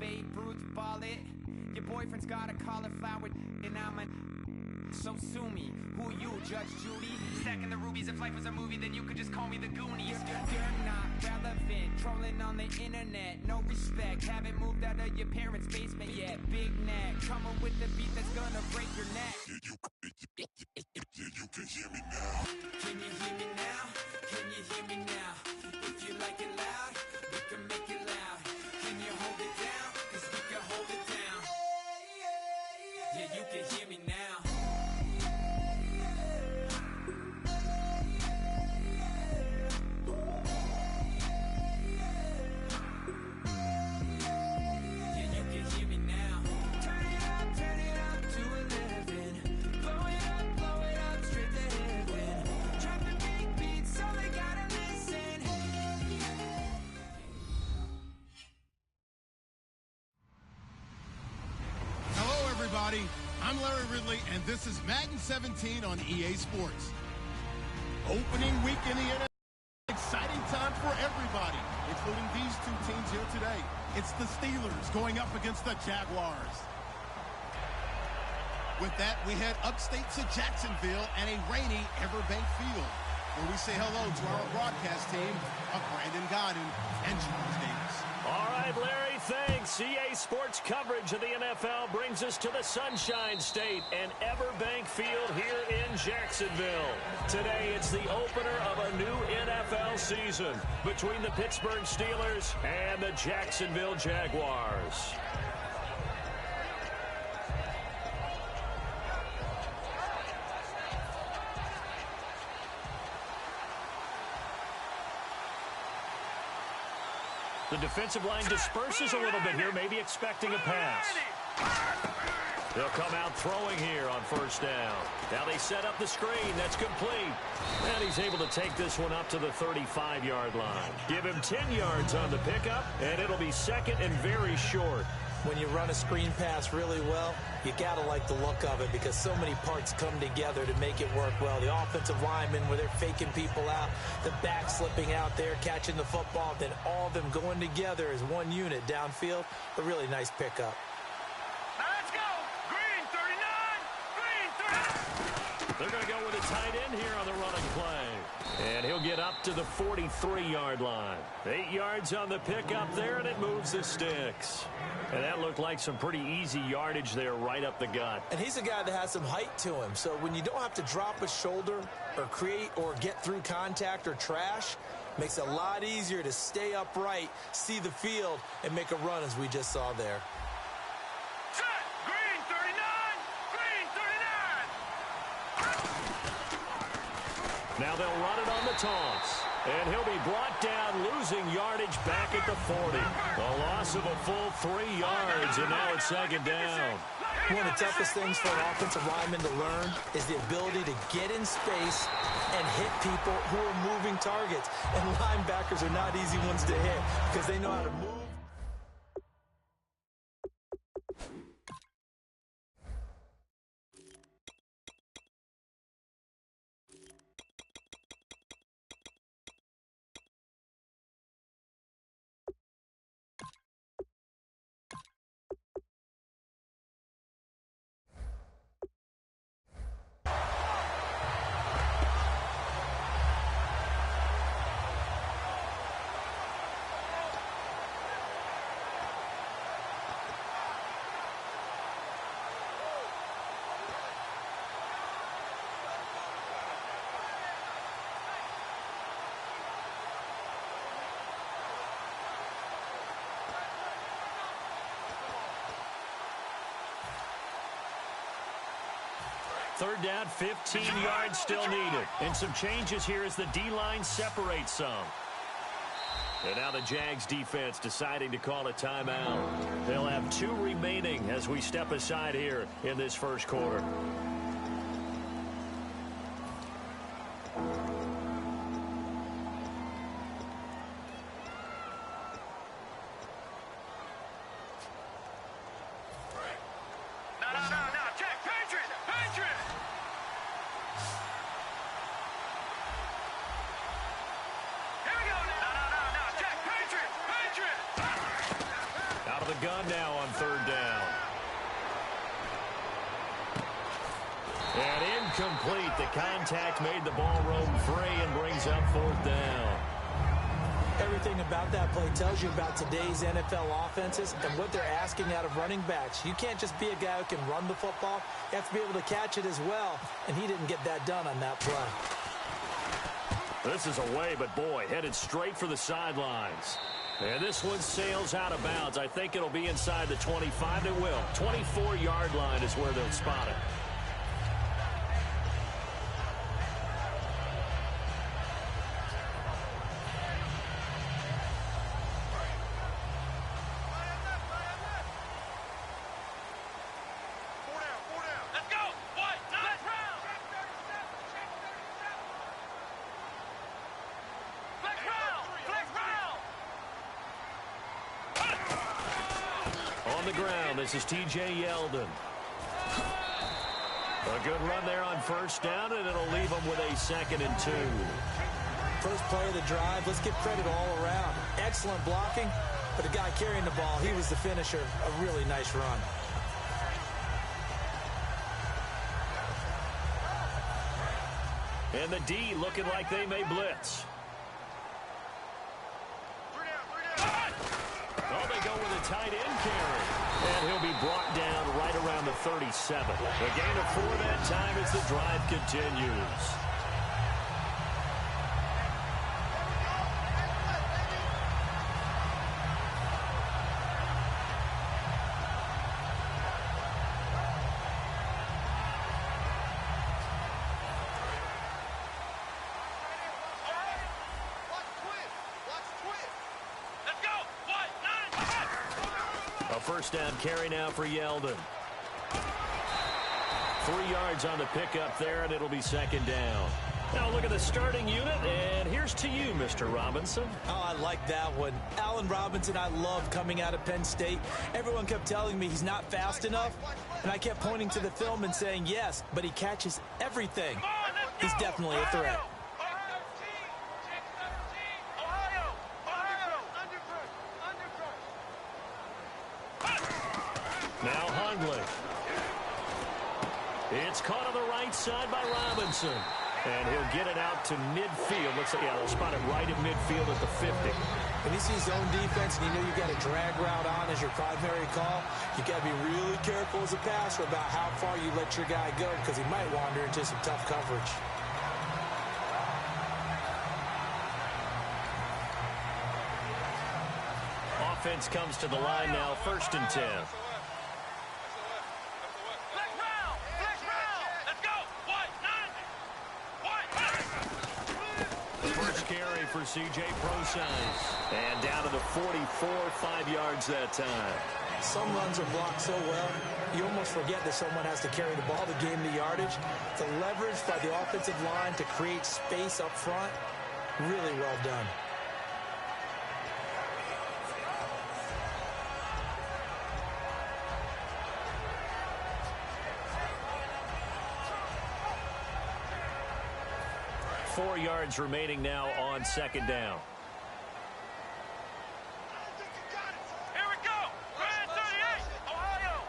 Babe Ruth ball it. Your boyfriend's got a cauliflower and I'm a... So sue me, who you, Judge Judy? Stacking the rubies, if life was a movie, then you could just call me the Goonies. You're not relevant, trolling on the internet, no respect. Haven't moved out of your parents' basement yet. Big neck, coming with the beat that's gonna break your neck. You can hear me now. Can you hear me now? Can you hear me now? If you like it loud, we can make it loud. Can you hold it down? Cause we can hold it down. Yeah, you can hear me now. I'm Larry Ridley, and this is Madden 17 on EA Sports. Opening week in the NFL. Exciting time for everybody, including these two teams here today. It's the Steelers going up against the Jaguars. With that, we head upstate to Jacksonville and a rainy Everbank Field, where we say hello to our broadcast team of Brandon Godden and Charles Davis. All right, Larry, thanks. EA Sports coverage of the NFL brings us to the Sunshine State and Everbank Field here in Jacksonville. Today, it's the opener of a new NFL season between the Pittsburgh Steelers and the Jacksonville Jaguars. The defensive line disperses a little bit here, maybe expecting a pass. They'll come out throwing here on first down. Now they set up the screen. That's complete. And he's able to take this one up to the 35-yard line. Give him 10 yards on the pickup, and it'll be second and very short. When you run a screen pass really well, you got to like the look of it because so many parts come together to make it work well. The offensive linemen, where they're faking people out, the back slipping out there, catching the football, then all of them going together as one unit downfield. A really nice pickup. Now let's go. Green 39. Green 39. They're going to go with a tight end here on the running play. And he'll get up to the 43-yard line. 8 yards on the pickup there, and it moves the sticks. And that looked like some pretty easy yardage there right up the gut. And he's a guy that has some height to him. So when you don't have to drop a shoulder or create or get through contact or trash, makes it a lot easier to stay upright, see the field, and make a run as we just saw there. Set. Green 39. Green 39. Now they'll run it on the toss. And he'll be brought down, losing yardage back at the 40. A loss of a full 3 yards, and now it's second down. One of the toughest things for an offensive lineman to learn is the ability to get in space and hit people who are moving targets. And linebackers are not easy ones to hit because they know how to move. Third down, 15 yards still needed. And some changes here as the D-line separates some. And now the Jags defense deciding to call a timeout. They'll have 2 remaining as we step aside here in this first quarter. the gun now on third down. And incomplete. The contact made the ball roam free and brings up fourth down. Everything about that play tells you about today's NFL offenses and what they're asking out of running backs. You can't just be a guy who can run the football. You have to be able to catch it as well, and he didn't get that done on that play. This is away, but boy, headed straight for the sidelines. And this one sails out of bounds. I think it'll be inside the 25. It will. 24-yard line is where they'll spot it. On the ground, this is T.J. Yeldon. A good run there on first down, and it'll leave them with a 2nd and 2. First play of the drive, let's give credit all around. Excellent blocking, but the guy carrying the ball, he was the finisher. A really nice run. And the D looking like they may blitz. Oh, they go with a tight end carry. And he'll be brought down right around the 37. A gain of 4 that time as the drive continues. First down carry now for Yeldon. 3 yards on the pickup there, and it'll be 2nd down. Now look at the starting unit, and here's to you, Mr. Robinson. Oh, I like that one. Allen Robinson, I love coming out of Penn State. Everyone kept telling me he's not fast enough, and I kept pointing to the film and saying yes, but he catches everything. He's definitely a threat. Now Hundley. It's caught on the right side by Robinson. And he'll get it out to midfield. Looks like, yeah, they'll spot it right at midfield at the 50. When you see zone defense and you know you've got a drag route on as your primary call, you got to be really careful as a passer about how far you let your guy go because he might wander into some tough coverage. Offense comes to the line now, 1st and 10. First carry for C.J. Prosise. And down to the 44, 5 yards that time. Some runs are blocked so well, you almost forget that someone has to carry the ball to gain the yardage. The leverage by the offensive line to create space up front, really well done. Four yards remaining now on 2nd down. Here we go. Grand 38, Ohio.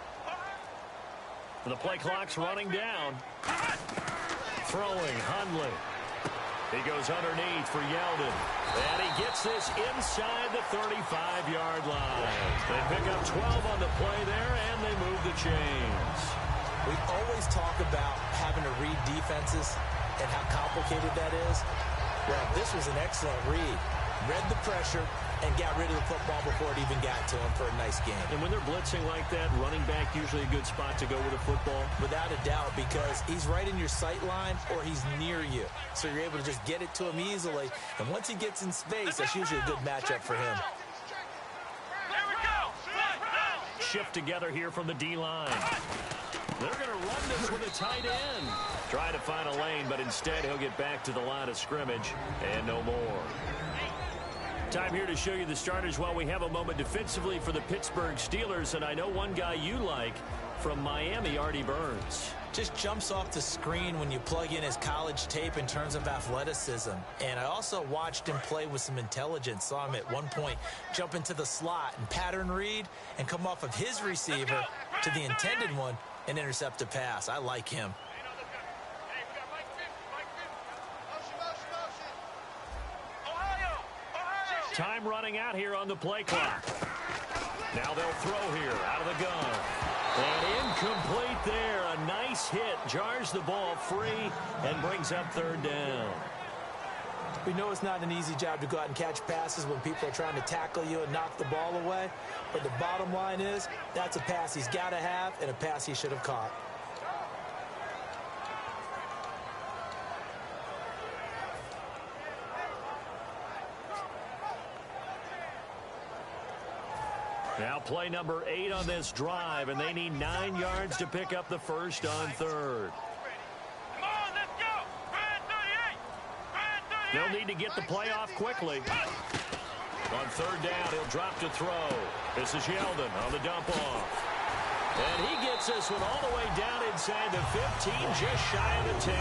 The play clock's running down. Throwing, Hundley. He goes underneath for Yeldon. And he gets this inside the 35-yard line. They pick up 12 on the play there, and they move the chains. We always talk about having to read defenses and how complicated that is. Well, this was an excellent read. Read the pressure and got rid of the football before it even got to him for a nice game. And when they're blitzing like that, running back usually a good spot to go with a football? Without a doubt, because he's right in your sight line or he's near you. So you're able to just get it to him easily. And once he gets in space, that's usually a good matchup for him. Here we go. Shift together here from the D-line. They're going to run this with a tight end. Trying to find a lane, but instead he'll get back to the line of scrimmage and no more. Time here to show you the starters while we have a moment defensively for the Pittsburgh Steelers. And I know one guy you like from Miami, Artie Burns. just jumps off the screen when you plug in his college tape in terms of athleticism. And I also watched him play with some intelligence. Saw him at one point jump into the slot and pattern read and come off of his receiver to the intended one and intercept a pass. I like him. Time running out here on the play clock. Now they'll throw here out of the gun. And incomplete there. A nice hit. Jars the ball free and brings up third down. We know it's not an easy job to go out and catch passes when people are trying to tackle you and knock the ball away. But the bottom line is that's a pass he's got to have and a pass he should have caught. Now play number 8 on this drive, and they need 9 yards to pick up the first on third. Come on, let's go! Brand 38! Brand 38! They'll need to get the play off quickly. On third down, he'll drop to throw. This is Yeldon on the dump off. And he gets this one all the way down inside the 15, just shy of the 10.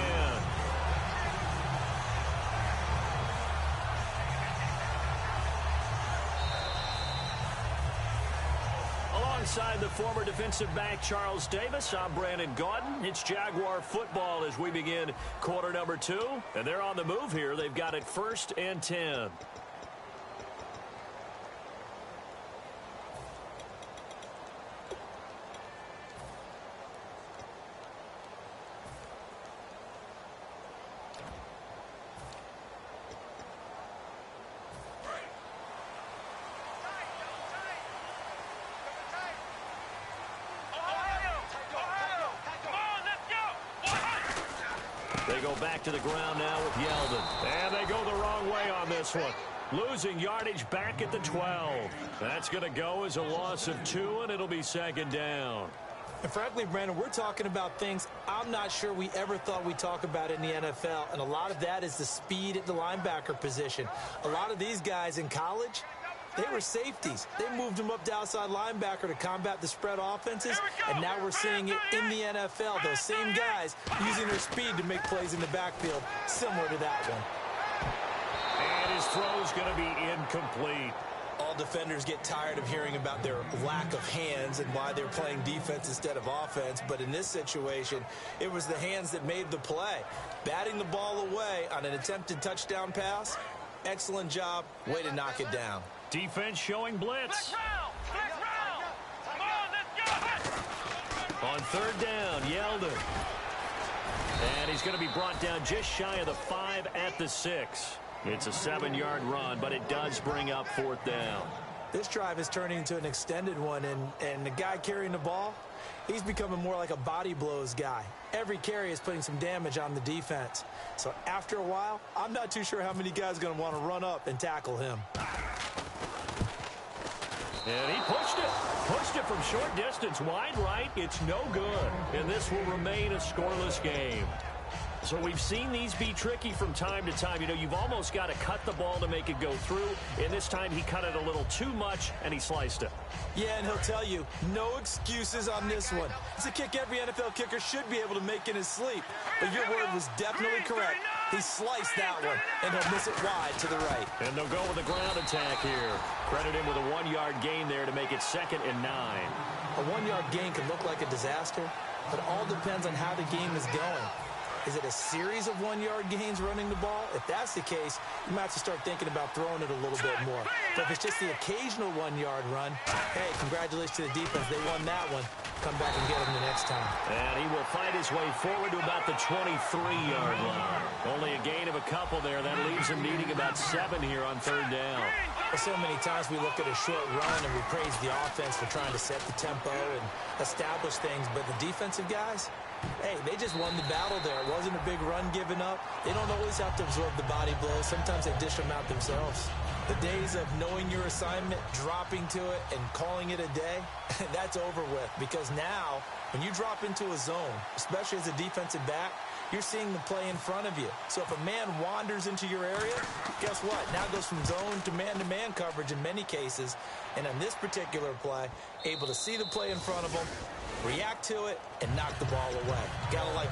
Alongside the former defensive back Charles Davis, I'm Brandon Gaudin. It's Jaguar football as we begin quarter number 2. And they're on the move here. They've got it 1st and 10. They go back to the ground now with Yeldon. And they go the wrong way on this one. Losing yardage back at the 12. That's going to go as a loss of 2, and it'll be 2nd down. And frankly, Brandon, we're talking about things I'm not sure we ever thought we'd talk about in the NFL. And a lot of that is the speed at the linebacker position. A lot of these guys in college, they were safeties. They moved them up to outside linebacker to combat the spread offenses, and now we're seeing it in the NFL. Those same guys using their speed to make plays in the backfield, similar to that one. And his throw's going to be incomplete. All defenders get tired of hearing about their lack of hands and why they're playing defense instead of offense. But in this situation, it was the hands that made the play. Batting the ball away on an attempted touchdown pass, excellent job. Way to knock it down. Defense showing blitz. Let's round! Come on, let's go! On third down, Yeldon. And he's going to be brought down just shy of the 5 at the 6. It's a 7-yard run, but it does bring up 4th down. This drive is turning into an extended one, and the guy carrying the ball, he's becoming more like a body blows guy. Every carry is putting some damage on the defense. So after a while, I'm not too sure how many guys are going to want to run up and tackle him. And he pushed it from short distance, wide right. It's no good, and this will remain a scoreless game. So we've seen these be tricky from time to time. You know, you've almost got to cut the ball to make it go through. And this time he cut it a little too much, and he sliced it. Yeah, and he'll tell you, no excuses on this one. It's a kick every NFL kicker should be able to make in his sleep. But your word was definitely correct. He sliced that one, and he'll miss it wide to the right. And they'll go with a ground attack here. Credit him with a 1-yard gain there to make it 2nd and 9. A 1-yard gain can look like a disaster, but it all depends on how the game is going. Is it a series of 1-yard gains running the ball? If that's the case, you might have to start thinking about throwing it a little bit more. But if it's just the occasional 1-yard run, hey, congratulations to the defense. They won that one. Come back and get them the next time. And he will fight his way forward to about the 23-yard line. Only a gain of a couple there. That leaves him needing about 7 here on third down. Well, so many times we look at a short run and we praise the offense for trying to set the tempo and establish things. But the defensive guys, hey, they just won the battle there. It wasn't a big run given up. They don't always have to absorb the body blows. Sometimes they dish them out themselves. The days of knowing your assignment, dropping to it, and calling it a day, that's over with. Because now, when you drop into a zone, especially as a defensive back, you're seeing the play in front of you. So if a man wanders into your area, guess what? Now it goes from zone to man coverage in many cases. And on this particular play, able to see the play in front of him, react to it, and knock the ball away. Gotta like...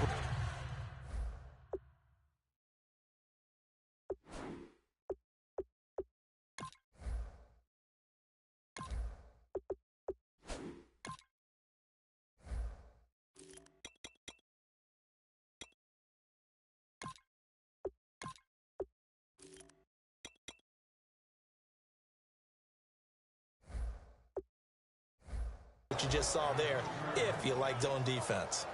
what you just saw there, if you like zone defense.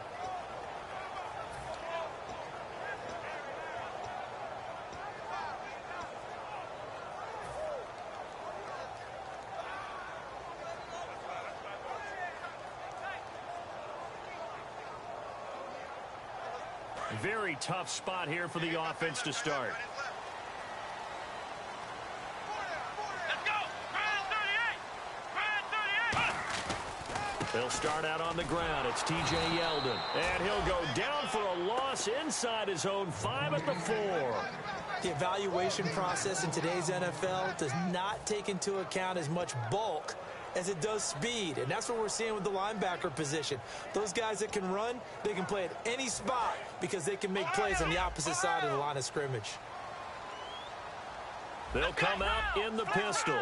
Very tough spot here for the offense to start. They'll start out on the ground. It's T.J. Yeldon. And he'll go down for a loss inside his own 5 at the 4. The evaluation process in today's NFL does not take into account as much bulk as it does speed. And that's what we're seeing with the linebacker position. Those guys that can run, they can play at any spot because they can make plays on the opposite side of the line of scrimmage. They'll come out in the pistol.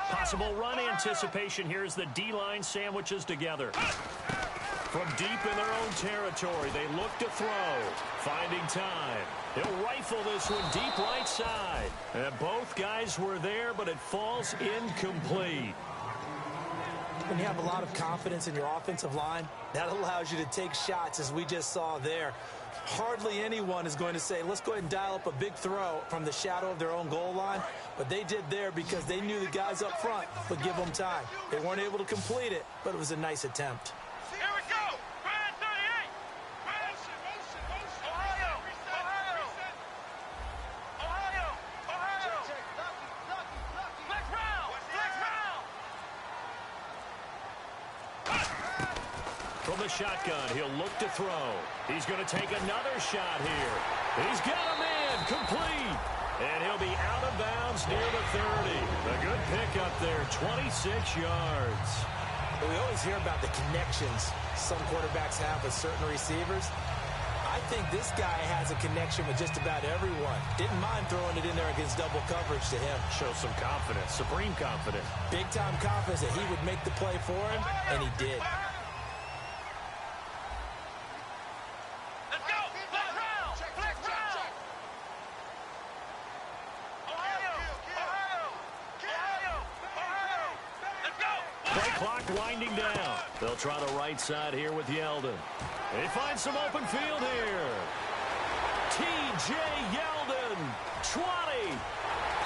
Possible run anticipation here as the D-line sandwiches together. From deep in their own territory, they look to throw. Finding time. He'll rifle this one deep right side. And both guys were there, but it falls incomplete. When you have a lot of confidence in your offensive line, that allows you to take shots, as we just saw there. Hardly anyone is going to say, let's go ahead and dial up a big throw from the shadow of their own goal line. But they did there because they knew the guys up front would give them time. They weren't able to complete it, but it was a nice attempt. Here we go. Brand 38. Ohio. Flex round. From the shotgun, he'll look to throw. He's going to take another shot here. He's got a man complete. And he'll be out of bounds near the 30. A good pickup there, 26 yards. We always hear about the connections some quarterbacks have with certain receivers. I think this guy has a connection with just about everyone. Didn't mind throwing it in there against double coverage to him. Shows some confidence, supreme confidence. Big-time confidence that he would make the play for him, and he did. Winding down. They'll try the right side here with Yeldon. They find some open field here. T.J. Yeldon, 20.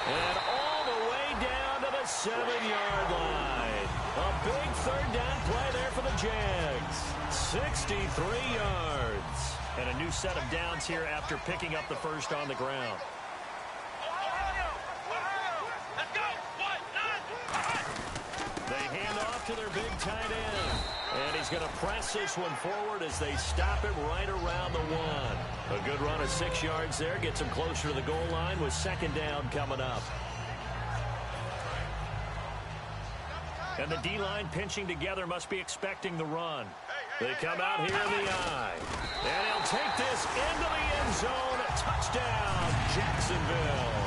And all the way down to the 7-yard line. A big third down play there for the Jags. 63 yards. And a new set of downs here after picking up the first on the ground. To their big tight end. And he's going to press this one forward as they stop him right around the 1. A good run of 6 yards there. Gets him closer to the goal line with second down coming up. And the D-line pinching together must be expecting the run. They come out here in the eye. And he'll take this into the end zone. Touchdown, Jacksonville.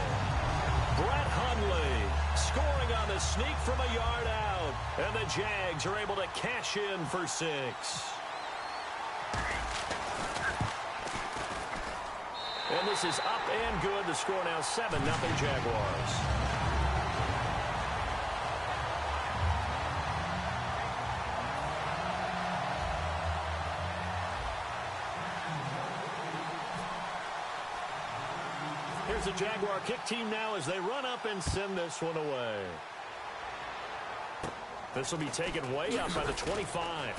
Brett Hundley scoring on the sneak from a yard out. And the Jags are able to cash in for 6. And this is up and good. The score now 7-0 Jaguars. Here's the Jaguar kick team now as they run up and send this one away. This will be taken way up by the 25.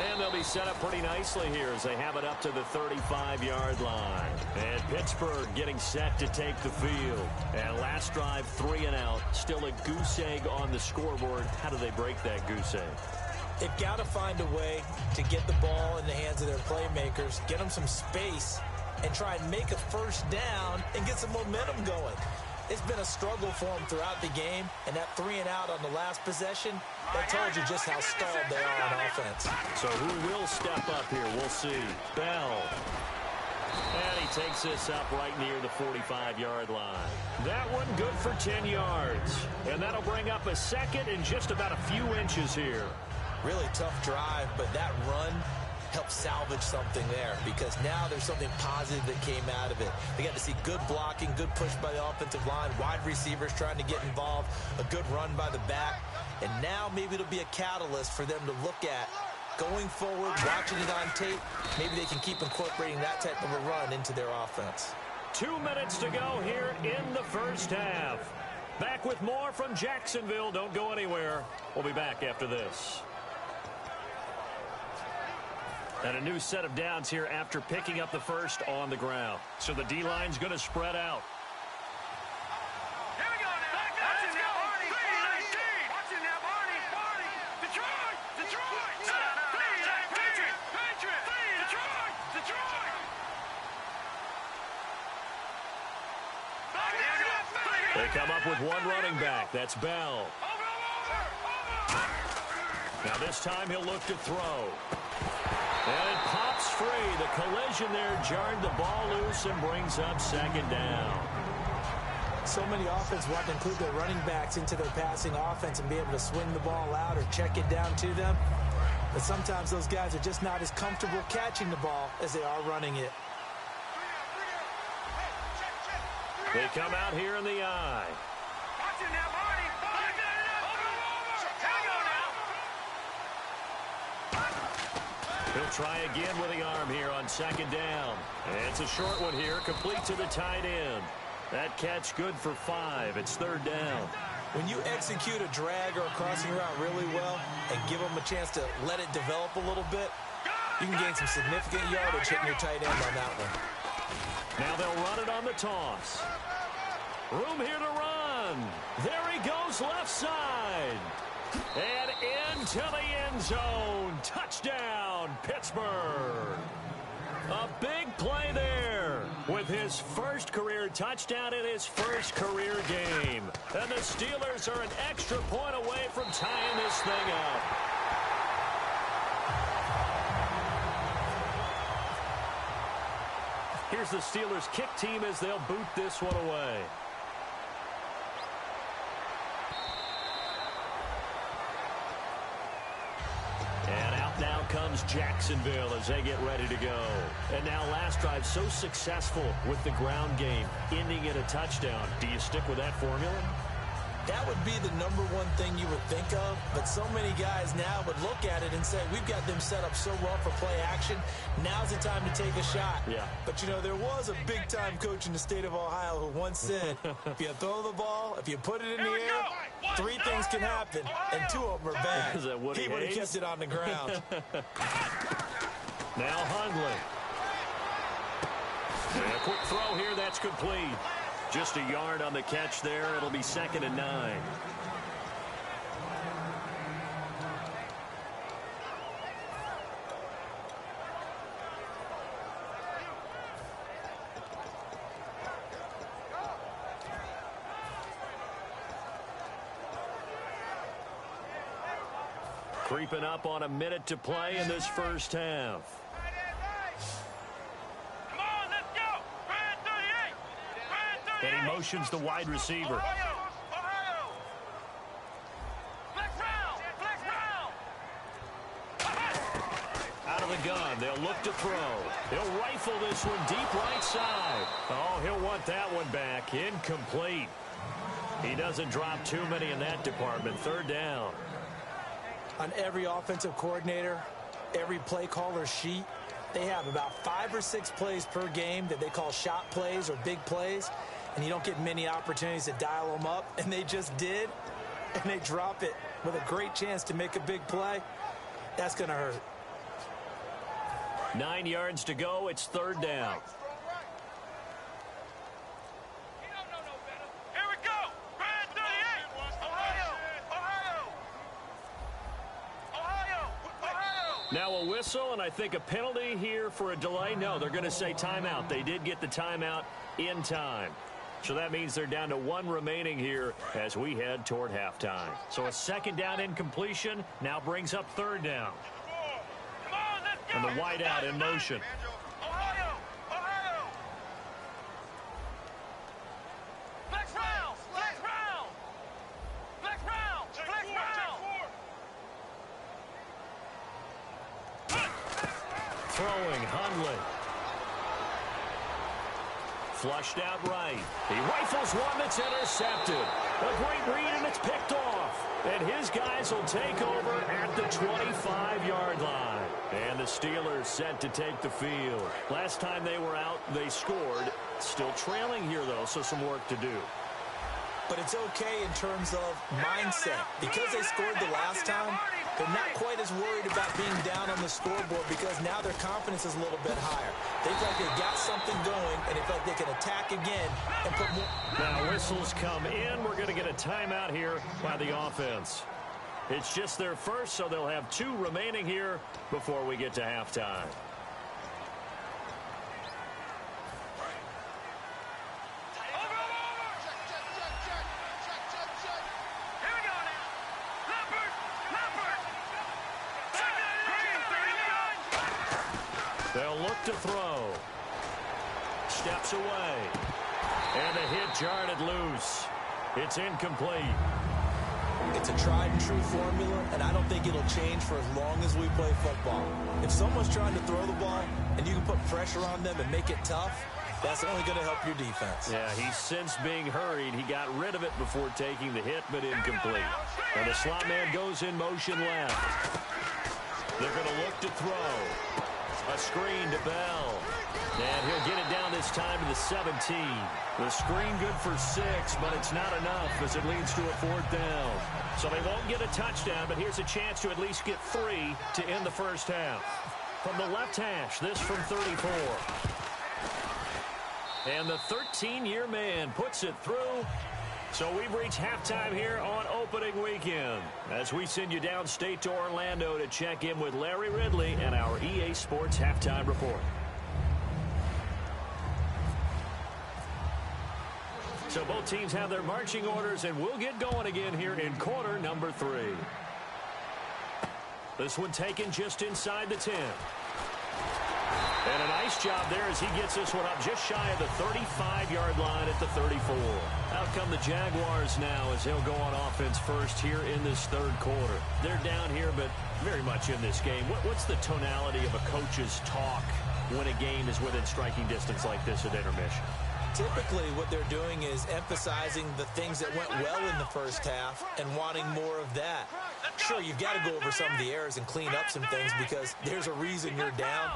And they'll be set up pretty nicely here as they have it up to the 35-yard line. And Pittsburgh getting set to take the field. And last drive, 3 and out. Still a goose egg on the scoreboard. How do they break that goose egg? They've got to find a way to get the ball in the hands of their playmakers, get them some space, and try and make a first down and get some momentum going. It's been a struggle for them throughout the game, and that 3 and out on the last possession, that told you just how stalled they are on offense. So who will step up here? We'll see. Bell. And he takes this up right near the 45-yard line. That one good for 10 yards. And that'll bring up a second and just about a few inches here. Really tough drive, but that run help salvage something there because now there's something positive that came out of it. They got to see good blocking, good push by the offensive line, wide receivers trying to get involved, a good run by the back, and now maybe it'll be a catalyst for them to look at going forward, watching it on tape. Maybe they can keep incorporating that type of a run into their offense. 2 minutes to go here in the first half. Back with more from Jacksonville. Don't go anywhere. We'll be back after this. And a new set of downs here after picking up the first on the ground. So the D-line's going to spread out. Here we go now. Watch it now, Barney. 3-19. Watch it now, Barney. Detroit. Patriot. Detroit. They come up with one running back. That's Bell. Over. Now this time he'll look to throw. And it pops free. The collision there jarred the ball loose and brings up second down. So many offenses want to include their running backs into their passing offense and be able to swing the ball out or check it down to them. But sometimes those guys are just not as comfortable catching the ball as they are running it. They come out here in the eye. Watch it now, Barney. He'll try again with the arm here on second down. And it's a short one here, complete to the tight end. That catch good for 5. It's third down. When you execute a drag or a crossing route really well and give them a chance to let it develop a little bit, you can gain some significant yardage hitting your tight end on that one. Now they'll run it on the toss. Room here to run. There he goes left side. And into the end zone. Touchdown, Pittsburgh. A big play there with his first career touchdown in his first career game. And the Steelers are an extra point away from tying this thing up. Here's the Steelers kick team as they'll boot this one away. And out now comes Jacksonville as they get ready to go. And now last drive so successful with the ground game, ending in a touchdown. Do you stick with that formula? That would be the #1 thing you would think of, but so many guys now would look at it and say, we've got them set up so well for play action. Now's the time to take a shot. Yeah. But, you know, there was a big-time coach in the state of Ohio who once said, if you throw the ball, if you put it in the air, 3 things can happen, and 2 of them are bad. Is that Woody He would have Hayes? kept it on the ground. Now Hundley. And a quick throw here, that's complete. Just a yard on the catch there. It'll be 2nd and 9. Creeping up on a minute to play in this first half. Come on, let's go. Brand 38. And he motions the wide receiver. Ohio. Flex round. Out of the gun, they'll look to throw. He'll rifle this one deep right side. Oh, he'll want that one back. Incomplete. He doesn't drop too many in that department. 3rd down. On every offensive coordinator, every play caller sheet, they have about 5 or 6 plays per game that they call shot plays or big plays, and you don't get many opportunities to dial them up, and they just did. and they drop it with a great chance to make a big play, that's going to hurt. 9 yards to go. It's third down. Here we go. Brand 38. Ohio. Now a whistle, and I think a penalty here for a delay. No, they're going to say timeout. They did get the timeout in time. So that means they're down to one remaining here as we head toward halftime. So a second down incompletion now brings up third down. And the wideout in motion. Ohio. Flex round. Throwing Hundley. Flushed out right. He rifles one that's intercepted. A great read, and it's picked off. And his guys will take over at the 25-yard line. And the Steelers set to take the field. Last time they were out, they scored. Still trailing here, though, so some work to do. But it's okay in terms of mindset. Because they scored the last time, they're not quite as worried about being down on the scoreboard because now their confidence is a little bit higher. They feel like they got something going, and they feel like they can attack again and put more. Now whistles come in. We're going to get a timeout here by the offense. It's just their first, so they'll have 2 remaining here before we get to halftime. They'll look to throw. Steps away. And the hit jarred loose. It's incomplete. It's a tried-and-true formula, and I don't think it'll change for as long as we play football. If someone's trying to throw the ball and you can put pressure on them and make it tough, that's only going to help your defense. Yeah, he's since being hurried. He got rid of it before taking the hit, but incomplete. And the slot man goes in motion left. They're going to look to throw. A screen to Bell. And he'll get it down this time to the 17. The screen good for 6, but it's not enough as it leads to a 4th down. So they won't get a touchdown, but here's a chance to at least get 3 to end the first half. From the left hash, this from 34. And the 13-year man puts it through. So we've reached halftime here on opening weekend as we send you downstate to Orlando to check in with Larry Ridley and our EA Sports Halftime Report. So both teams have their marching orders, and we'll get going again here in quarter number 3. This one taken just inside the 10. And a nice job there as he gets this one up just shy of the 35-yard line at the 34. Out come the Jaguars now as he'll go on offense first here in this third quarter. They're down here, but very much in this game. What's the tonality of a coach's talk when a game is within striking distance like this at intermission? Typically, what they're doing is emphasizing the things that went well in the first half and wanting more of that. Sure, you've got to go over some of the errors and clean up some things because there's a reason you're down.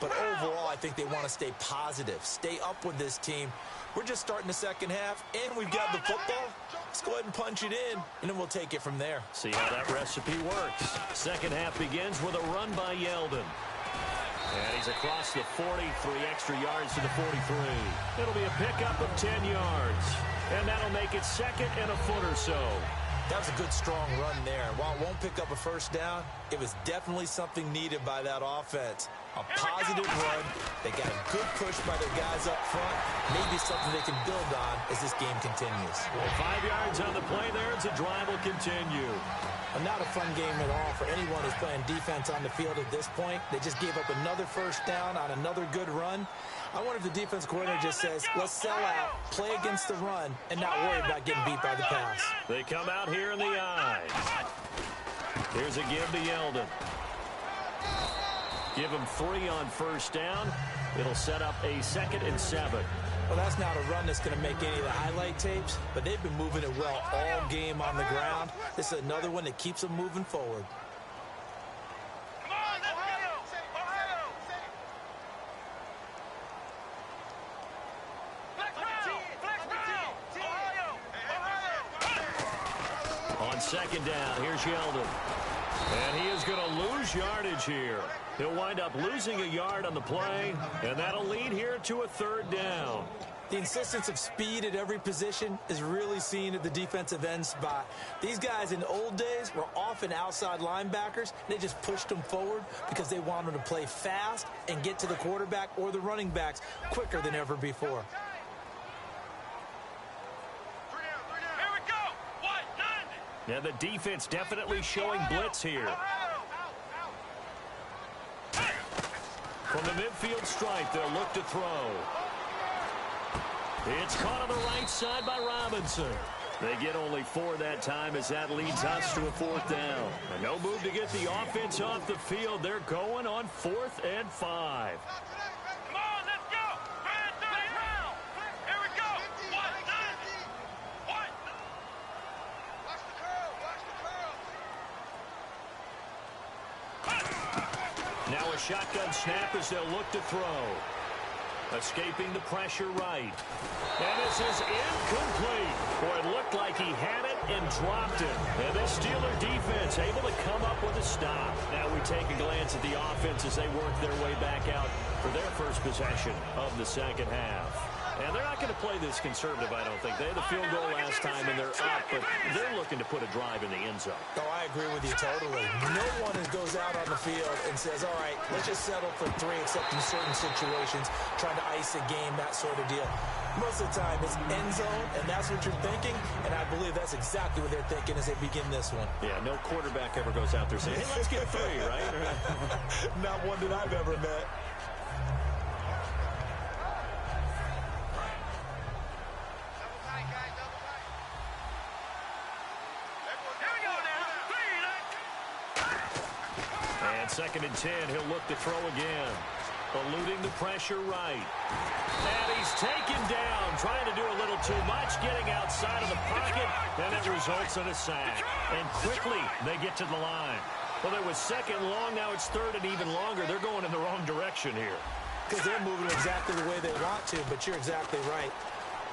But overall, I think they want to stay positive, stay up with this team. We're just starting the second half, and we've got the football. Let's go ahead and punch it in, and then we'll take it from there. See how that recipe works. Second half begins with a run by Yeldon. And he's across the 40, 3 extra yards to the 43. It'll be a pickup of 10 yards. And that'll make it second and a foot or so. That was a good, strong run there. While it won't pick up a first down, it was definitely something needed by that offense. A positive run. They got a good push by their guys up front. Maybe something they can build on as this game continues. Well, 5 yards on the play there as the drive will continue. Not a fun game at all for anyone who's playing defense on the field at this point. They just gave up another first down on another good run. I wonder if the defense coordinator just says, let's sell out, play against the run, and not worry about getting beat by the pass. They come out here in the eye. Here's a give to Yeldon. Give him 3 on first down. It'll set up a 2nd and 7. Well, that's not a run that's going to make any of the highlight tapes, but they've been moving it well all game on the ground. This is another one that keeps them moving forward. On second down, here's Yeldon. And he is going to lose yardage here. He'll wind up losing a yard on the play, and that'll lead here to a third down. The insistence of speed at every position is really seen at the defensive end spot. These guys in the old days were often outside linebackers. They just pushed them forward because they wanted to play fast and get to the quarterback or the running backs quicker than ever before. Here we go. What? 90. Yeah, the defense definitely showing blitz here. From the midfield stripe, they'll look to throw. It's caught on the right side by Robinson. They get only 4 that time as that leads us to a fourth down. And no move to get the offense off the field. They're going on 4th and 5. Come on, let's go. Grand third round. Here we go. What? 90. What? Watch the curl. Watch the curl. Now a shotgun snap as they'll look to throw. Escaping the pressure right. And this is incomplete. Boy, it looked like he had it and dropped it. And this Steeler defense able to come up with a stop. Now we take a glance at the offense as they work their way back out for their first possession of the second half. And they're not going to play this conservative, I don't think. They had the field goal last time, and they're up, but they're looking to put a drive in the end zone. Oh, I agree with you totally. No one goes out on the field and says, all right, let's just settle for 3, except in certain situations, trying to ice a game, that sort of deal. Most of the time, it's end zone, and that's what you're thinking, and I believe that's exactly what they're thinking as they begin this one. Yeah, no quarterback ever goes out there saying, hey, let's get 3, right? Not one that I've ever met. Second and 10, he'll look to throw again. Eluding the pressure right. And he's taken down, trying to do a little too much, getting outside of the pocket, and it results in a sack. And quickly, they get to the line. Well, it was second long, now it's third and even longer. They're going in the wrong direction here. Because they're moving exactly the way they want to, but you're exactly right.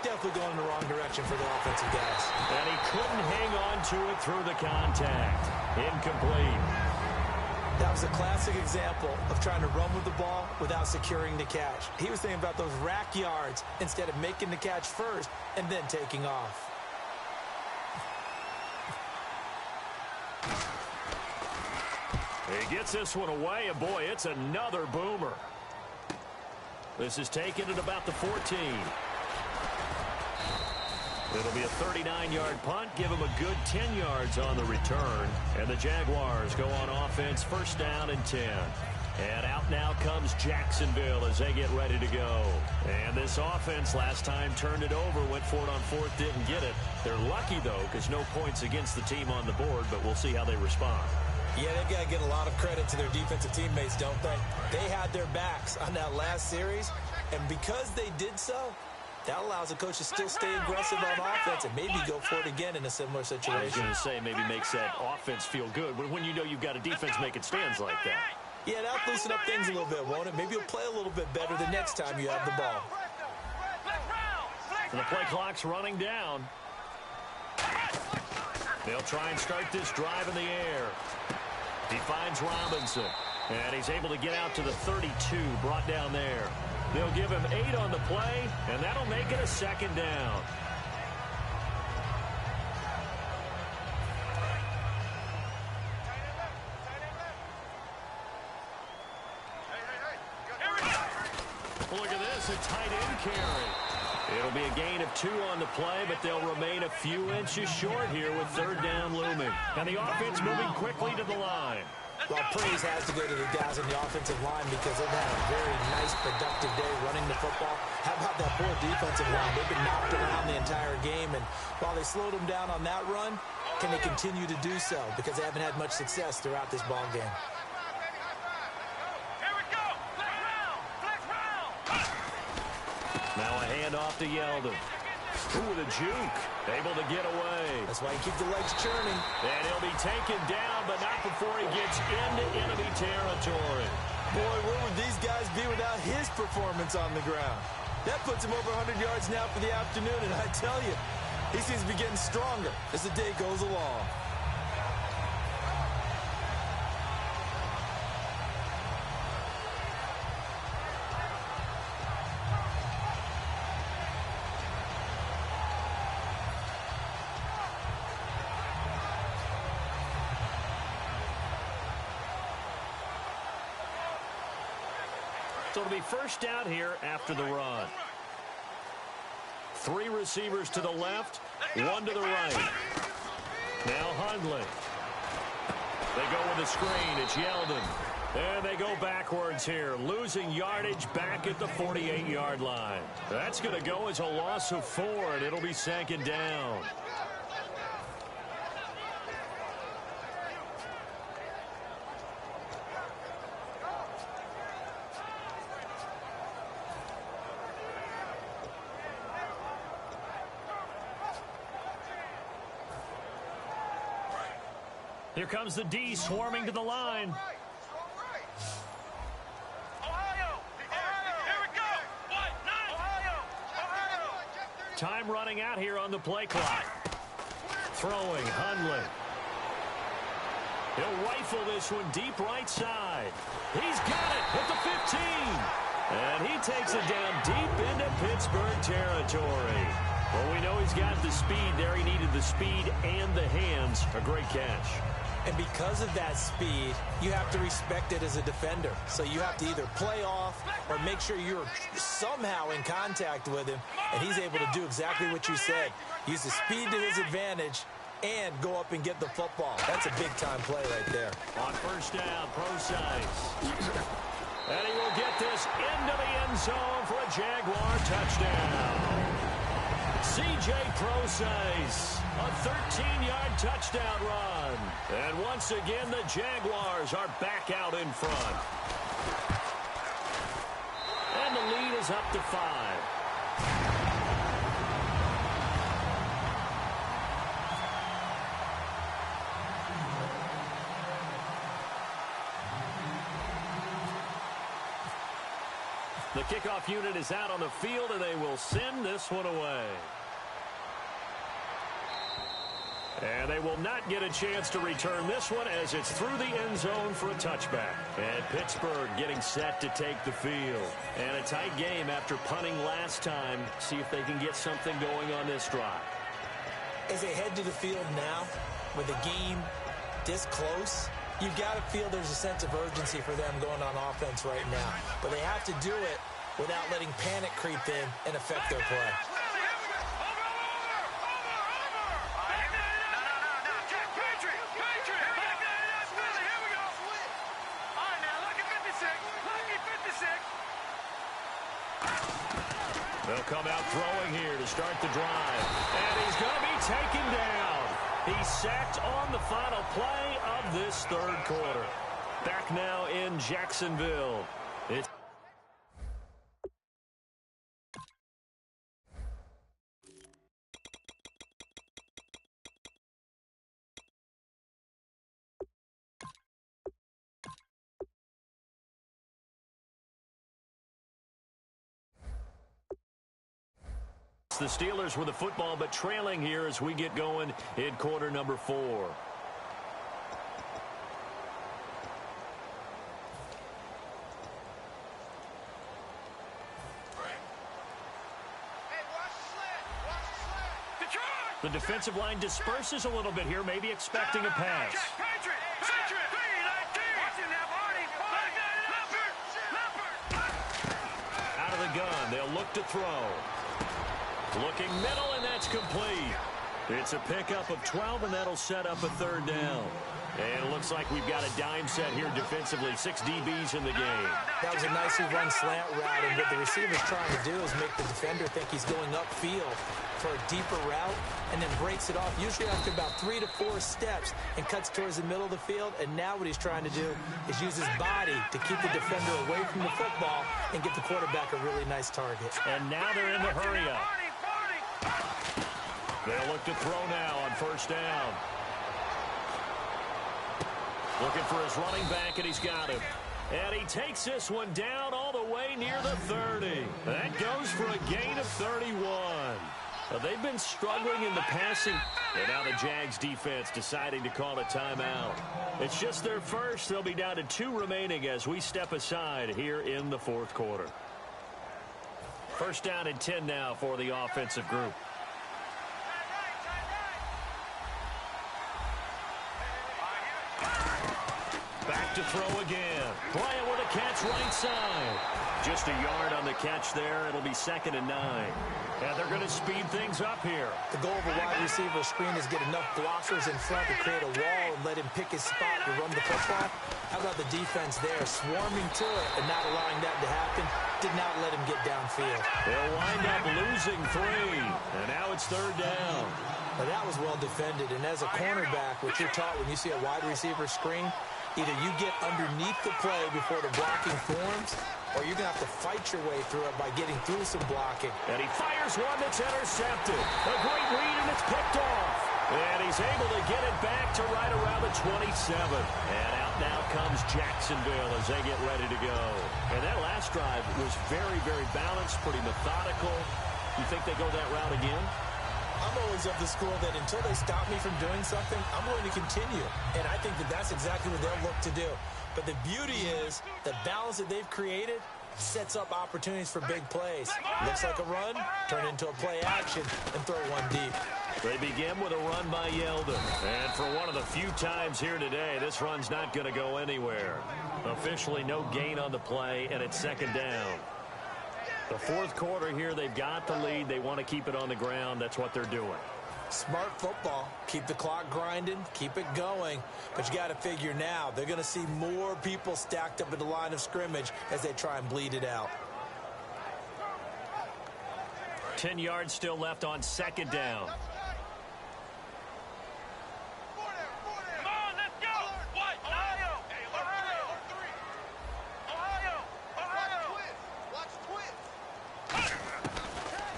Definitely going in the wrong direction for the offensive guys. And he couldn't hang on to it through the contact. Incomplete. That was a classic example of trying to run with the ball without securing the catch. He was thinking about those rack yards instead of making the catch first and then taking off. He gets this one away, and boy, it's another boomer. This is taken at about the 14. It'll be a 39-yard punt, give him a good 10 yards on the return. And the Jaguars go on offense, first down and 10. And out now comes Jacksonville as they get ready to go. And this offense last time turned it over, went for it on 4th, didn't get it. They're lucky, though, because no points against the team on the board, but we'll see how they respond. Yeah, they've got to get a lot of credit to their defensive teammates, don't they? They had their backs on that last series, and because they did so, that allows the coach to still stay aggressive on offense and maybe go for it again in a similar situation. I was going to say maybe makes that offense feel good when you know you've got a defense making stands like that. Yeah, that'll loosen up things a little bit, won't it? Maybe you'll play a little bit better the next time you have the ball. And the play clock's running down. They'll try and start this drive in the air. He finds Robinson, and he's able to get out to the 32, brought down there. They'll give him 8 on the play, and that'll make it a second down. Well, look at this, a tight end carry. It'll be a gain of 2 on the play, but they'll remain a few inches short here with third down looming. And the offense moving quickly to the line. Well, praise has to go to the guys on the offensive line because they've had a very nice, productive day running the football. How about that poor defensive line? They've been knocked around the entire game, and while they slowed them down on that run, can they continue to do so? Because they haven't had much success throughout this ball game. Here we go. Flex round. Now a handoff to Yeldon. Ooh, with a juke. Able to get away. That's why you keep the legs churning. And he'll be taken down, but not before he gets into enemy territory. Boy, where would these guys be without his performance on the ground? That puts him over 100 yards now for the afternoon, and I tell you, He seems to be getting stronger as the day goes along. So it'll be first down here after the run. 3 receivers to the left, 1 to the right. Now Hundley. They go with the screen. It's Yeldon. And they go backwards here, losing yardage back at the 48-yard line. That's going to go as a loss of 4, and it'll be second down. Here comes the D swarming to the line. Time running out here on the play clock. Throwing, Hundley. He'll rifle this one deep right side. He's got it at the 15. And he takes it down deep into Pittsburgh territory. Well, we know he's got the speed there. He needed the speed and the hands. A great catch. And because of that speed, you have to respect it as a defender. So you have to either play off or make sure you're somehow in contact with him, and he's able to do exactly what you said. Use the speed to his advantage and go up and get the football. That's a big-time play right there. On first down, Procise. And he will get this into the end zone for a Jaguar touchdown. C.J. Procise, a 13-yard touchdown run. And once again, the Jaguars are back out in front. And the lead is up to 5. The kickoff unit is out on the field, and they will send this one away. And they will not get a chance to return this one as it's through the end zone for a touchback. And Pittsburgh getting set to take the field. And a tight game after punting last time. See if they can get something going on this drive. As they head to the field now, with the game this close, you've got to feel there's a sense of urgency for them going on offense right now. But they have to do it without letting panic creep in and affect their play. They'll come out throwing here to start the drive. And he's going to be taken down. He's sacked on the final play of this third quarter. Back now in Jacksonville. It's the Steelers with the football, but trailing here as we get going in quarter number 4. The defensive line disperses a little bit here, maybe expecting a pass. Out of the gun, they'll look to throw. Looking middle, and that's complete. It's a pickup of 12, and that'll set up a third down. And it looks like we've got a dime set here defensively. 6 DBs in the game. That was a nicely run slant route, and what the receiver's trying to do is make the defender think he's going upfield for a deeper route, and then breaks it off, usually after about 3 to 4 steps, and cuts towards the middle of the field. And now what he's trying to do is use his body to keep the defender away from the football and get the quarterback a really nice target. And now they're in the hurry-up. They'll look to throw now on first down. Looking for his running back, and he's got him. And he takes this one down all the way near the 30. That goes for a gain of 31. They've been struggling in the passing. And now the Jags defense deciding to call a timeout. It's just their first. They'll be down to 2 remaining as we step aside here in the fourth quarter. First down and 10 now for the offensive group. Back to throw again. Bryant with a catch right side. Just a yard on the catch there. It'll be 2nd and 9. And they're going to speed things up here. The goal of a wide receiver screen is get enough blockers in front to create a wall and let him pick his spot to run the football. How about the defense there, swarming to it and not allowing that to happen? Did not let him get downfield. They'll wind up losing 3. And now it's 3rd down. Now that was well defended. And as a cornerback, what you're taught when you see a wide receiver screen, either you get underneath the play before the blocking forms, or you're going to have to fight your way through it by getting through some blocking. And he fires one that's intercepted. A great read, and it's picked off. And he's able to get it back to right around the 27. And out now comes Jacksonville as they get ready to go. And that last drive was very, very balanced, pretty methodical. You think they go that route again? I'm always of the school that until they stop me from doing something, I'm going to continue. And I think that that's exactly what they'll look to do. But the beauty is the balance that they've created sets up opportunities for big plays. Looks like a run, turn into a play action, and throw one deep. They begin with a run by Yeldon. And for one of the few times here today, this run's not going to go anywhere. Officially no gain on the play, and it's 2nd down. The fourth quarter here, they've got the lead. They want to keep it on the ground. That's what they're doing. Smart football. Keep the clock grinding. Keep it going. But you got to figure now, they're going to see more people stacked up at the line of scrimmage as they try and bleed it out. 10 yards still left on 2nd down.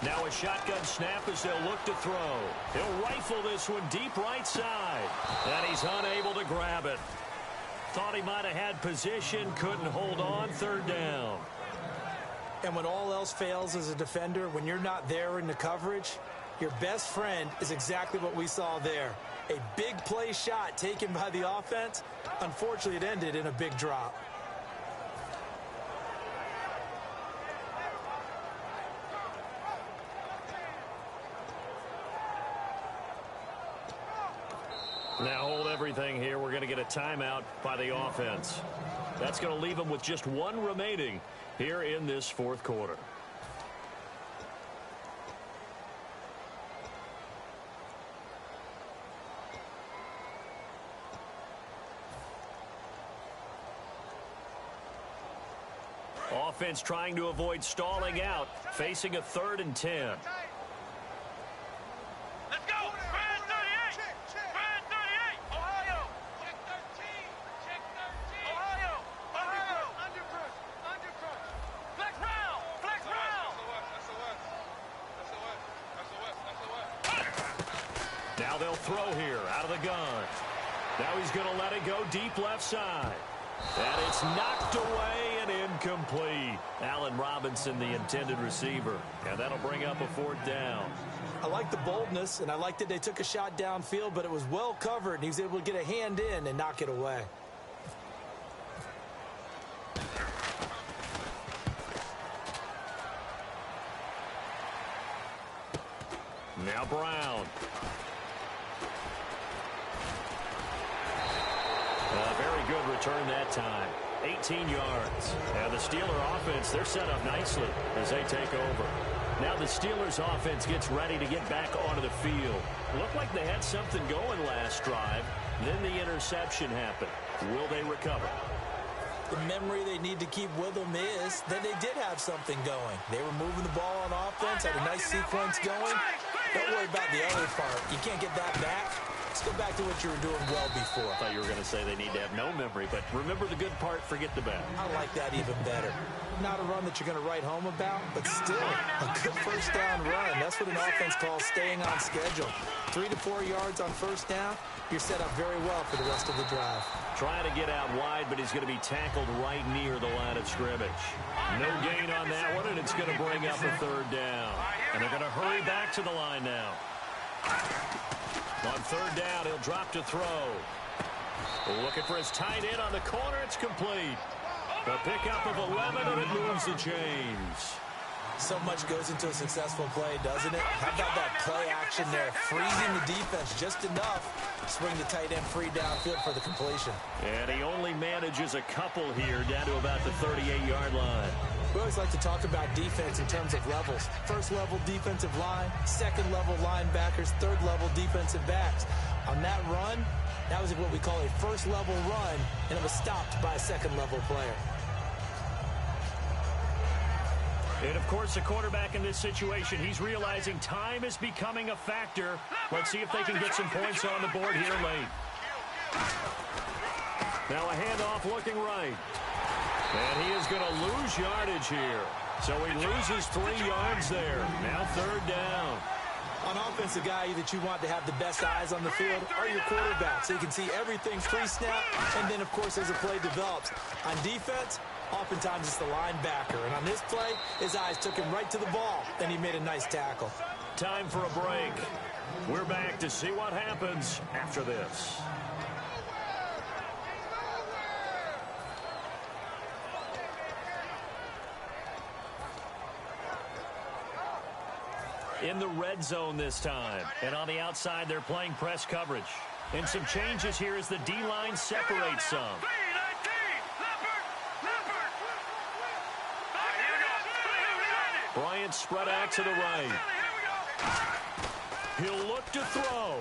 Now a shotgun snap as they'll look to throw. He'll rifle this one deep right side. And he's unable to grab it. Thought he might have had position, couldn't hold on. 3rd down. And when all else fails as a defender, when you're not there in the coverage, your best friend is exactly what we saw there. A big play shot taken by the offense. Unfortunately, it ended in a big drop. Now hold everything here. We're going to get a timeout by the offense. That's going to leave them with just 1 remaining here in this fourth quarter. Offense trying to avoid stalling out, facing a 3rd and 10. Now they'll throw here out of the gun. Now he's going to let it go deep left side. And it's knocked away and incomplete. Allen Robinson, the intended receiver. And that'll bring up a 4th down. I like the boldness, and I like that they took a shot downfield, but it was well covered, and he was able to get a hand in and knock it away. Now Brown. Very good return that time. 18 yards. And the Steeler offense, they're set up nicely as they take over. Now the Steelers offense gets ready to get back onto the field. Looked like they had something going last drive. Then the interception happened. Will they recover? The memory they need to keep with them is that they did have something going. They were moving the ball on offense, had a nice sequence going. Don't worry about the other part. You can't get that back. Just go back to what you were doing well before. I thought you were going to say they need to have no memory, but remember the good part, forget the bad. I like that even better. Not a run that you're going to write home about, but still a good first down run. That's what an offense calls staying on schedule. 3 to 4 yards on first down, you're set up very well for the rest of the drive. Trying to get out wide, but he's going to be tackled right near the line of scrimmage. No gain on that one, and it's going to bring up a third down. And they're going to hurry back to the line now. On third down, he'll drop to throw. Looking for his tight end on the corner. It's complete. The pickup of 11, and it moves the chains. So much goes into a successful play, doesn't it? How about that play action there? Freezing the defense just enough to swing the tight end free downfield for the completion. And he only manages a couple here down to about the 38-yard line. We always like to talk about defense in terms of levels. First-level defensive line, second-level linebackers, third-level defensive backs. On that run, that was what we call a first-level run, and it was stopped by a second-level player. And, of course, the quarterback in this situation, he's realizing time is becoming a factor. Let's see if they can get some points on the board here late. Now a handoff looking right. And he is going to lose yardage here. So he loses 3 yards there. Now third down. On offense, the guy that you want to have the best eyes on the field are your quarterbacks. So you can see everything pre-snap, and then, of course, as the play develops. On defense, oftentimes it's the linebacker. And on this play, his eyes took him right to the ball, and he made a nice tackle. Time for a break. We're back to see what happens after this. In the red zone this time. And on the outside, they're playing press coverage. And some changes here as the D-line separates some. Bryant spread out to the right. He'll look to throw.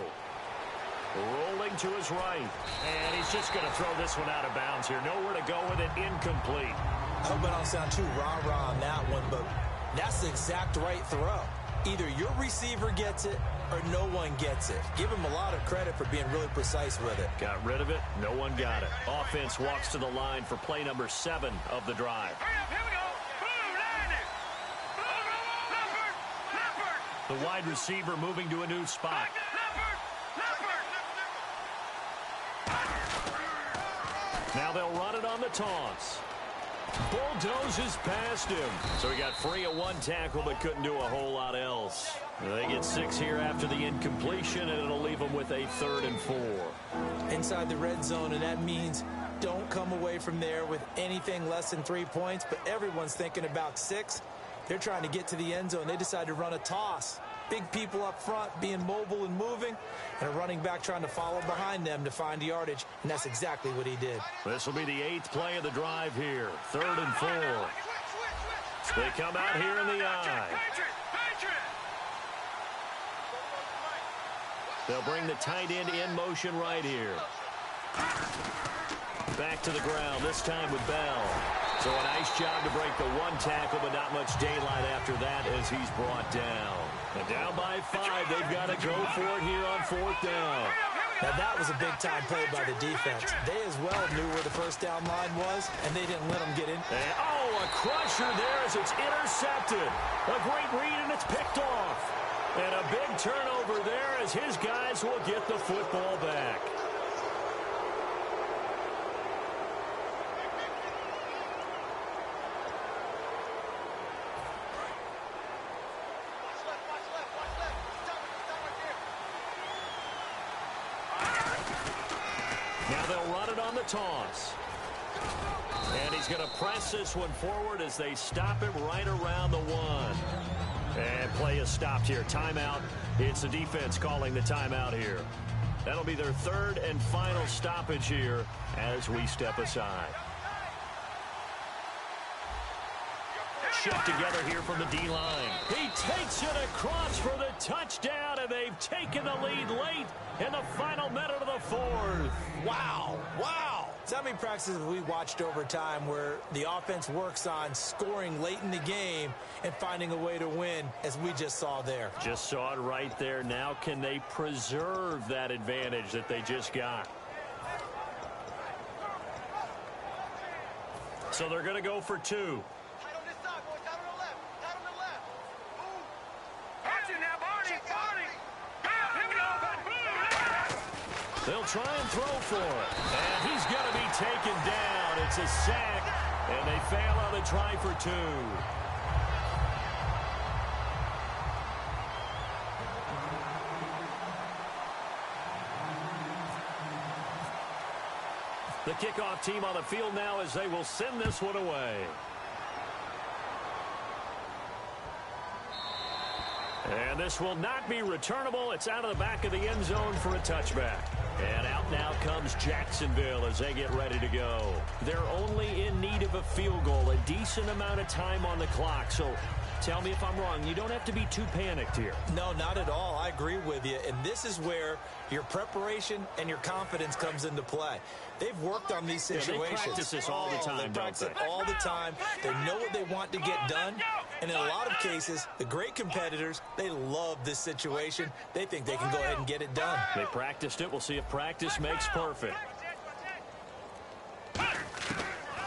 Rolling to his right. And he's just going to throw this one out of bounds here. Nowhere to go with it. Incomplete. I hope I don't sound too rah-rah on that one, but that's the exact right throw. Either your receiver gets it or no one gets it. Give him a lot of credit for being really precise with it. Got rid of it. No one got it. Offense walks to the line for play number 7 of the drive. The wide receiver moving to a new spot. Now they'll run it on the toss. Bulldozes past him. So he got free of one tackle but couldn't do a whole lot else. They get 6 here after the incompletion, and it'll leave them with a 3rd and 4. Inside the red zone, and that means don't come away from there with anything less than 3 points, but everyone's thinking about 6. They're trying to get to the end zone. They decide to run a toss. Big people up front being mobile and moving, and a running back trying to follow behind them to find yardage, and that's exactly what he did. This will be the 8th play of the drive here. 3rd and 4. They come out here in the eye. They'll bring the tight end in motion right here. Back to the ground, this time with Bell. So a nice job to break the 1 tackle, but not much daylight after that as he's brought down. And down by 5, they've got to go for it here on 4th down. Now that was a big-time play by the defense. They as well knew where the first down line was, and they didn't let them get in. And, a crusher there as it's intercepted. A great read, and it's picked off. And a big turnover there as his guys will get the football back. Now they'll run it on the toss. And he's going to press this one forward as they stop him right around the 1. And play is stopped here. Timeout. It's the defense calling the timeout here. That'll be their 3rd and final stoppage here as we step aside. Shift together here from the D-line. He takes it across for the touchdown, and they've taken the lead late in the final minute of the 4th. Wow, wow. So how many practices have we watched over time where the offense works on scoring late in the game and finding a way to win, as we just saw there? Just saw it right there. Now can they preserve that advantage that they just got? So they're going to go for 2. Tight on this side, boys. Tight on the left. Tight on the left. Move. Watch it now, Barney. Barney. Here we go. They'll try and throw for it. And he's going to be taken down. It's a sack. And they fail on the try for 2. The kickoff team on the field now as they will send this one away. And this will not be returnable. It's out of the back of the end zone for a touchback. And out now comes Jacksonville as they get ready to go. They're only in need of a field goal, a decent amount of time on the clock. So tell me if I'm wrong. You don't have to be too panicked here. No, not at all. I agree with you. And this is where your preparation and your confidence comes into play. They've worked on these situations. They practice this all the time, They practice it all the time. They know what they want to get done. And in a lot of cases, the great competitors, they love this situation. They think they can go ahead and get it done. They practiced it. We'll see if practice makes perfect.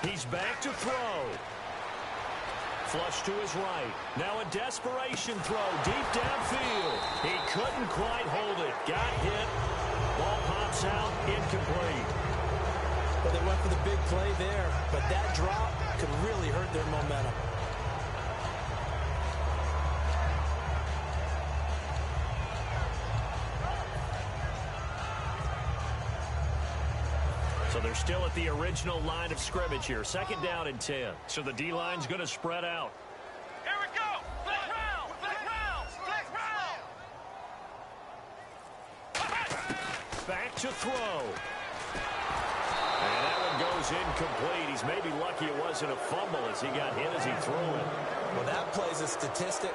He's back to throw. Flush to his right. Now a desperation throw deep downfield. He couldn't quite hold it. Got hit. Ball pops out. Incomplete. Well, they went for the big play there, but that drop could really hurt their momentum. So they're still at the original line of scrimmage here. 2nd down and 10. So the D-line's going to spread out. Here we go. Flip round. Flip round. Flip round. Back to throw. And that one goes incomplete. He's maybe lucky it wasn't a fumble as he got hit as he threw it. Well, that play's a statistic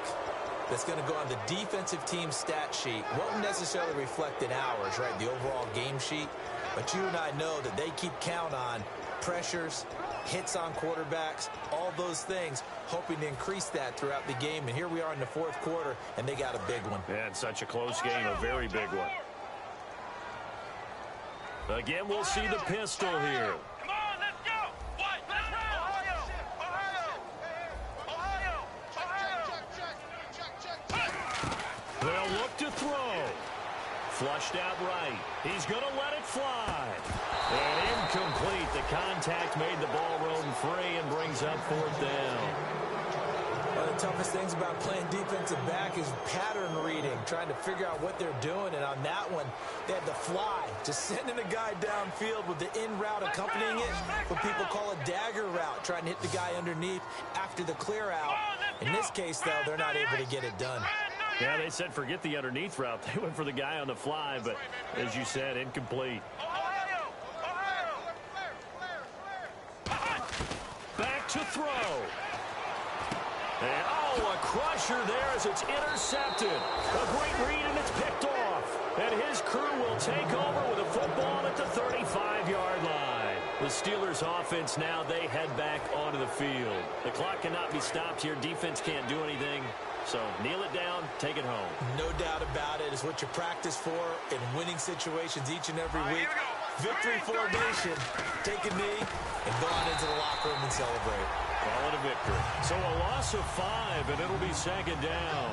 that's going to go on the defensive team stat sheet. Won't necessarily reflect in ours, right, the overall game sheet. But you and I know that they keep count on pressures, hits on quarterbacks, all those things, hoping to increase that throughout the game. And here we are in the 4th quarter, and they got a big one. And such a close game, a very big one. Again, we'll see the pistol here. Come on, let's go. What? Flip round. Ohio. They'll look to throw. Flushed out right. He's going to let it fly. And incomplete. The contact made the ball roam free and brings up 4th down. One of the toughest things about playing defensive back is pattern reading, trying to figure out what they're doing. And on that one, they had the fly, just sending a guy downfield with the in route accompanying it, what people call a dagger route, trying to hit the guy underneath after the clear out. In this case, though, they're not able to get it done. Yeah, they said forget the underneath route. They went for the guy on the fly, but as you said, incomplete. Back to throw. And, oh, a crusher there as it's intercepted. A great read, and it's picked off. And his crew will take over with a football at the 35-yard line. The Steelers' offense now, they head back onto the field. The clock cannot be stopped here. Defense can't do anything. So kneel it down, take it home. No doubt about it. It's what you practice for in winning situations each and every week. Victory formation. Take a knee and go on into the locker room and celebrate. Call it a victory. So a loss of 5, and it'll be 2nd down.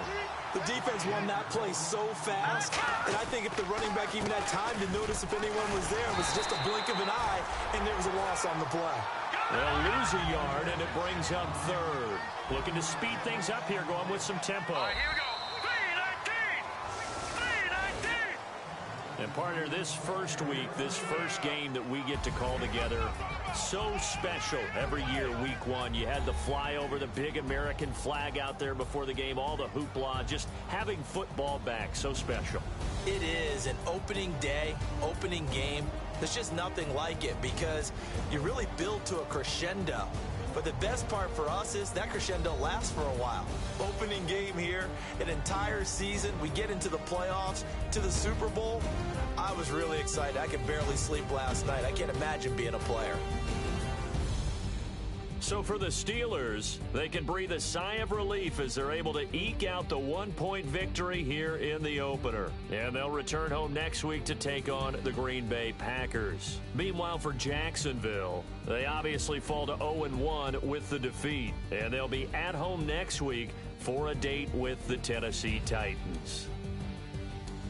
The defense won that play so fast, and I think if the running back even had time to notice if anyone was there, it was just a blink of an eye, and there was a loss on the play. They'll lose a yard, and it brings up 3rd. Looking to speed things up here, going with some tempo. All right, here we go. 3-19. And partner, this first week, this first game that we get to call together, so special every year, week 1. You had the flyover, the big American flag out there before the game, all the hoopla, just having football back, so special. It is an opening day, opening game. There's just nothing like it because you really build to a crescendo. But the best part for us is that crescendo lasts for a while. Opening game here, an entire season. We get into the playoffs, to the Super Bowl. I was really excited. I could barely sleep last night. I can't imagine being a player. So for the Steelers, they can breathe a sigh of relief as they're able to eke out the one-point victory here in the opener. And they'll return home next week to take on the Green Bay Packers. Meanwhile, for Jacksonville, they obviously fall to 0-1 with the defeat. And they'll be at home next week for a date with the Tennessee Titans.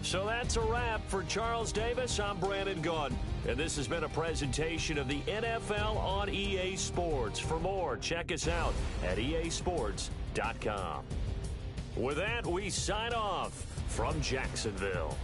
So that's a wrap. For Charles Davis, I'm Brandon Gaudin, and this has been a presentation of the NFL on EA Sports. For more, check us out at easports.com. With that, we sign off from Jacksonville.